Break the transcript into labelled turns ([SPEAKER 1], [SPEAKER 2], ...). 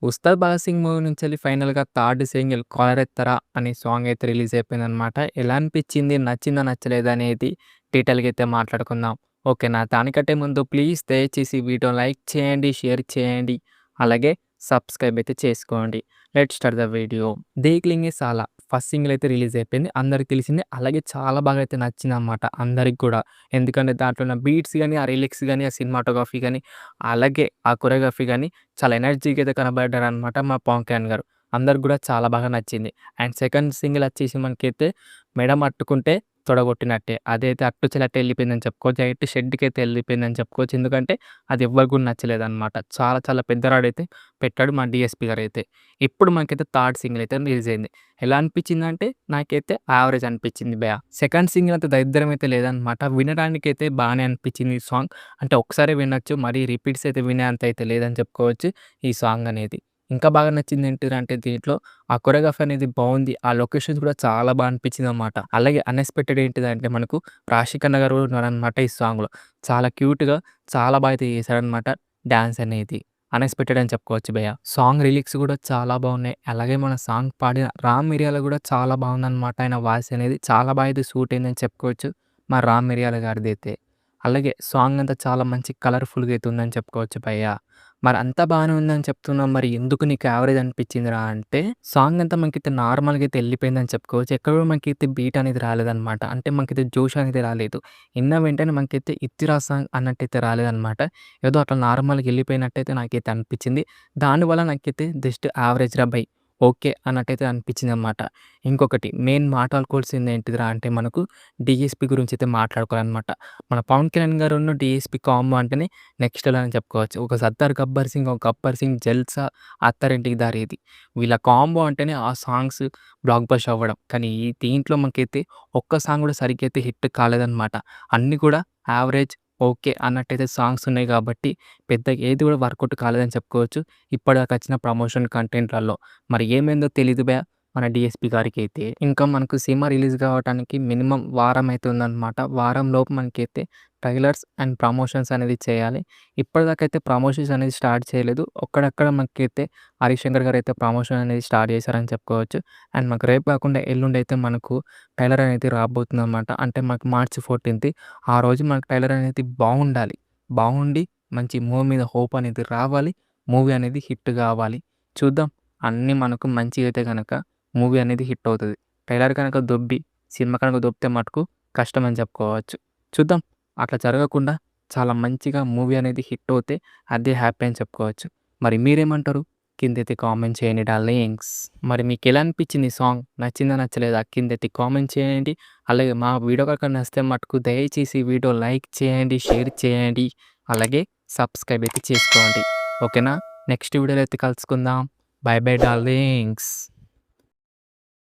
[SPEAKER 1] 'Ustaad Bhagat Singh' movie నుంచెల్లి ఫైనల్‌గా third single 'కాలరెత్తరా' అనే సాంగ్ అయితే రిలీజ్ అయిపోయిందనమాట. ఎలా అనిపిచ్చింది? నచ్చిందా? నచ్చలేదా? అనేది డీటెయిల్‌గా అయితే మాట్లాడుకుందాం. ఓకేనా? దానికంటే ముందు ప్లీజ్ దయచేసి వీడియో లైక్ చేయండి, షేర్ చేయండి, అలాగే సబ్స్క్రైబ్ అయితే చేసుకోండి. Let's start the video. 'దేఖ్‌లెంగే సాలా' ఫస్ట్ సింగిల్ అయితే రిలీజ్ అయిపోయింది. అందరికి తెలిసిందే. అలాగే చాలా బాగా అయితే నచ్చిందనమాట అందరికి కూడా. ఎందుకంటే దాంట్లో ఉన్న బీట్స్ గాని, ఆ లిరిక్స్ గాని, ఆ సినిమాటోగ్రఫీ గాని, అలాగే ఆ కొరియోగ్రఫీ గాని చాలా ఎనర్జీగా అయితే కనబడ్డారనమాట మా పవన్ కళ్యాణ్ గారు. అందరికి గూడా చాలా బాగా నచ్చింది. అండ్ సెకండ్ సింగిల్ వచ్చేసి మనకైతే 'మెడ పట్టుకుంటే తొడగొట్టినట్టే' అదైతే అట్టుచెలట్టు ఎళ్ళిపోయిందని చెప్పుకోవచ్చు. డైరెక్ట్ షెడ్‌కైతే ఎళ్ళిపోయిందని చెప్పుకోవచ్చు. ఎందుకంటే అది ఎవ్వరికి కూడా నచ్చలేదనమాట. చాలా చాలా పెద్ద రాడైతే పెట్టాడు మా డీఎస్‌పీ గారైతే. ఇప్పుడు మనకైతే థర్డ్ సింగిల్ అయితే రిలీజ్ అయింది. ఎలా అనిపించిందంటే నాకైతే యావరేజ్ అనిపించింది భయ్యా. సెకండ్ సింగిల్ అంత దరిద్రం అయితే లేదనమాట. వినడానికైతే బానే అనిపించింది ఈ సాంగ్. అంటే ఒకసారే వినొచ్చు. మరీ రిపీట్స్ అయితే వినే అంత అయితే లేదని చెప్పుకోవచ్చు ఈ సాంగ్ అనేది. ఇంకా బాగా నచ్చింది ఏంటిదంటే దీంట్లో ఆ కొరియోగ్రఫీ అనేది బావుంది. ఆ లొకేషన్స్ కూడా చాలా బా అనిపించిందనమాట. అలాగే అన్‌ఎక్స్‌పెక్టెడ్ ఏంటిదంటే మనకు రాశి ఖన్నా గారు ఉన్నారనమాట ఈ సాంగ్‌లో. చాలా క్యూట్‌గా చాలా బా అయితే చేశాడనమాట డాన్స్ అనేది. అన్‌ఎక్స్‌పెక్టెడ్ అని చెప్పుకోవచ్చు భయ్యా. సాంగ్ లిరిక్స్ కూడా చాలా బావున్నాయి. అలాగే మన సాంగ్ పాడిన రామ్ మిరియాల కూడా చాలా బావుందనమాట. ఆయన వాయిస్ అనేది చాలా బా అయితే సూట్ అయిందని చెప్పుకోవచ్చు. మా రామ్ మిరియాల గారిదైతే. అలాగే సాంగ్ అంతా చాలా మంచి కలర్‌ఫుల్‌గా అయితే ఉందని చెప్పుకోవచ్చు భయ్యా. మరి అంతా బానే ఉందని చెప్తున్నావు. మరి ఎందుకు నీకు యావరేజ్ అనిపించిందిరా అంటే, సాంగ్ అంతా మనకైతే నార్మల్‌గా అయితే ఎళ్ళిపోయిందని చెప్పుకోవచ్చు. ఎక్కడో మనకైతే బీట్ అనేది రాలేదనమాట. అంటే మనకైతే జోష్ అనేది రాలేదు. ఇన్న వెంటనే మనకైతే 'ఇత్తిరా' సాంగ్ అన్నట్టయితే రాలేదనమాట. ఏదో అట్లా నార్మల్‌గా ఎళ్ళిపోయినట్టయితే నాకైతే అనిపించింది. దానివల్ల నాకైతే జస్ట్ యావరేజ్‌రా బై. ఓకే అన్నట్టయితే అనిపించిందనమాట. ఇంకొకటి మెయిన్ మాట్లాడుకోవాల్సింది ఏంటిదిరా అంటే మనకు డీఎస్‌పీ గురించైతే మాట్లాడుకోవాలనమాట. మన పవన్ కళ్యాణ్ గారును డీఎస్‌పీ కాంబో అంటేనే నెక్స్ట్ లెవెల్ అని చెప్పుకోవచ్చు. ఒక 'సర్దార్ గబ్బర్ సింగ్', ఒక 'గబ్బర్ సింగ్ జల్సా', 'అత్తారింటికి దారేది' వీళ్ళ కాంబో అంటేనే ఆ సాంగ్స్ బ్లాక్ బస్టర్ అవ్వడం. కానీ ఈ దీంట్లో మనకైతే ఒక్క సాంగ్ కూడా సరిగ్గా అయితే హిట్ కాలేదనమాట. అన్నీ కూడా యావరేజ్, ఓకే అన్నట్టయితే సాంగ్స్ ఉన్నాయి కాబట్టి పెద్దగా ఏది కూడా వర్కౌట్ కాలేదని చెప్పుకోవచ్చు. ఇప్పటిదాకా వచ్చిన ప్రమోషన్ కంటెంట్‌లలో. మరి ఏమైందో తెలీదు బే మన డీఎస్‌పీ గారికైతే. ఇంకా మనకు సినిమా రిలీజ్ కావటానికి మినిమమ్ వారం అయితే ఉందనమాట. వారం లోపు మనకైతే ట్రైలర్స్ అండ్ ప్రమోషన్స్ అనేది చేయాలి. ఇప్పటిదాకా అయితే ప్రమోషన్స్ అనేది స్టార్ట్ చేయలేదు. అక్కడక్కడ మనకైతే హరీశ్శంకర్ గారైతే ప్రమోషన్ అనేది స్టార్ట్ చేశారని చెప్పుకోవచ్చు. అండ్ మాకు రేపు కాకుండా ఎల్లుండి అయితే మనకు ట్రైలర్ అనేది రాబోతుందనమాట. అంటే మాకు మార్చి 14 ఆ రోజు మనకు ట్రైలర్ అనేది బావుండాలి. బావుండి మంచి మూవీ మీద హోప్ అనేది రావాలి. మూవీ అనేది హిట్ కావాలి. చూద్దాం. అన్నీ మనకు మంచిగా అయితే గనక మూవీ అనేది హిట్ అవుతది. ట్రైలర్ కనుక దొబ్బి, సినిమా కనుక దొబ్బితే మటుకు కష్టం అని చెప్పుకోవచ్చు. చూద్దాం. అట్లా జరగకుండా చాలా మంచిగా మూవీ అనేది హిట్ అవుతే అదే హ్యాపీ అని చెప్పుకోవచ్చు. మరి మీరేమంటారు? కిందైతే కామెంట్ చేయండి డార్లింగ్స్. మరి మీకెలా అనిపించింది ఈ సాంగ్? నచ్చిందా? నచ్చలేదా? కిందైతే కామెంట్ చేయండి. అలాగే మా వీడియో కనుక నచ్చితే మటుకు దయచేసి వీడియో లైక్ చేయండి, షేర్ చేయండి, అలాగే సబ్స్క్రైబ్ అయితే చేసుకోండి. ఓకేనా? నెక్స్ట్ వీడియోలో అయితే కలుసుకుందాం. By by darlings.